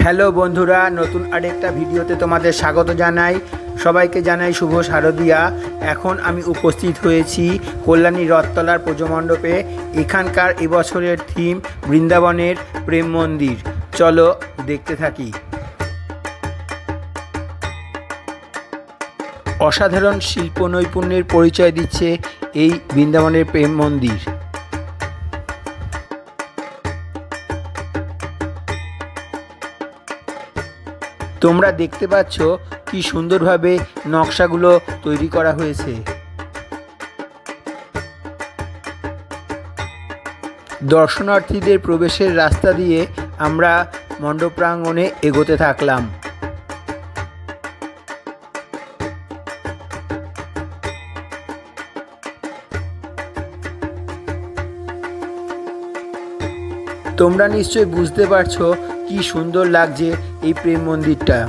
Hello বন্ধুরা, নতুন আরেকটা ভিডিওতে তোমাদের স্বাগত জানাই। সবাইকে জানাই শুভ শারদিয়া। এখন আমি উপস্থিত হয়েছি কল্যাণী রথতলার পুজো মণ্ডপে। এখানকার এবছরের থিম বৃন্দাবনের প্রেম মন্দির। চলো দেখতে থাকি। অসাধারণ শিল্প নৈপুণ্যের পরিচয় দিচ্ছে এই বৃন্দাবনের প্রেম মন্দির। তোমরা দেখতে পাচ্ছ কি সুন্দরভাবে নকশাগুলো তৈরি করা হয়েছে। দর্শনার্থীদের প্রবেশের রাস্তা দিয়ে আমরা মণ্ডপ প্রাঙ্গণে এগোতে থাকলাম। তোমরা নিশ্চয়ই বুঝতে পারছো কি সুন্দর লাগছে এই প্রেম মন্দিরটা।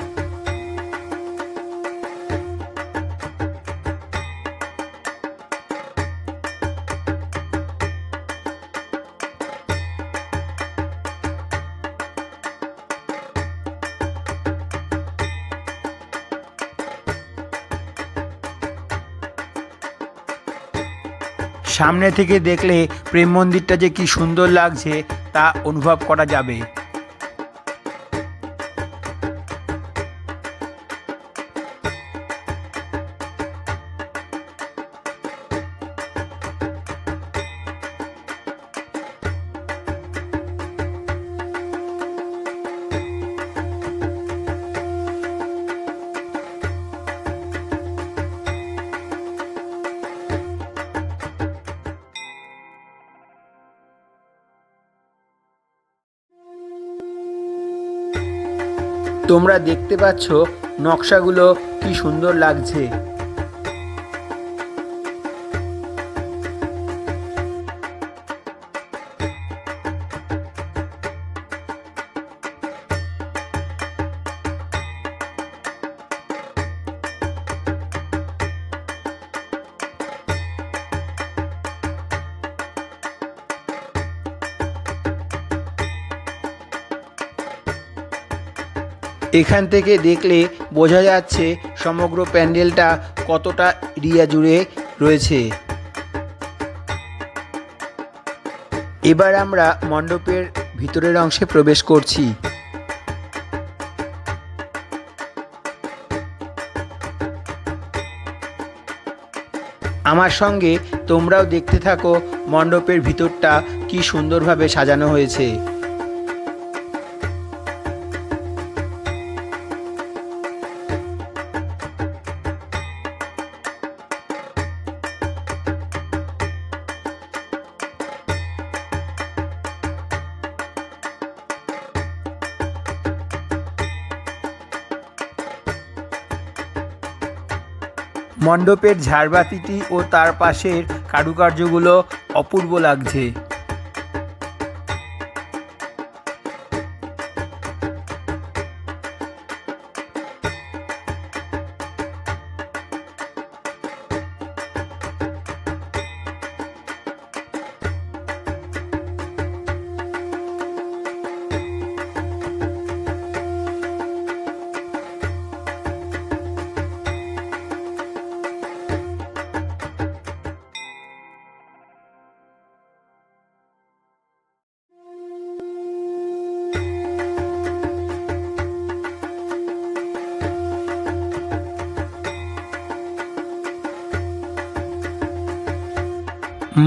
সামনে থেকে দেখলে প্রেম মন্দিরটা যে কি সুন্দর লাগছে তা অনুভব করা যাবে। তোমরা দেখতে পাচ্ছ নকশাগুলো কি সুন্দর লাগছে। এখান থেকে দেখলে বোঝা যাচ্ছে সমগ্র প্যান্ডেলটা কতটা এরিয়া জুড়ে রয়েছে। এবার আমরা মণ্ডপের ভিতরের অংশে প্রবেশ করছি। আমার সঙ্গে তোমরাও দেখতে থাকো মণ্ডপের ভিতরটা কি সুন্দরভাবে সাজানো হয়েছে। মণ্ডপের ঝাড়বাতিটি ও তার পাশের কারুকার্যগুলো অপূর্ব লাগছে।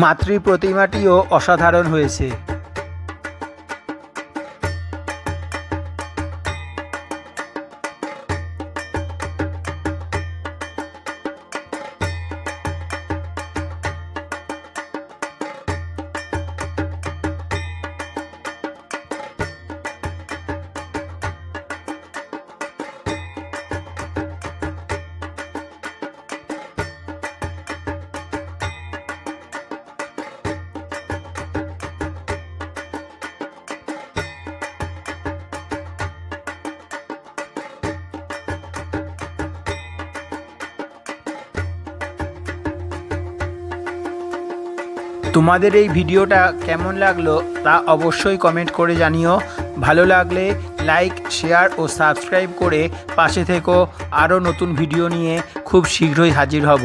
মাতৃ প্রতিমাটিও অসাধারণ হয়েছে। তোমাদের এই ভিডিওটা কেমন লাগলো তা অবশ্যই কমেন্ট করে জানিও। ভালো লাগলে লাইক, শেয়ার ও সাবস্ক্রাইব করে পাশে থেকো। আরও নতুন ভিডিও নিয়ে খুব শীঘ্রই হাজির হব।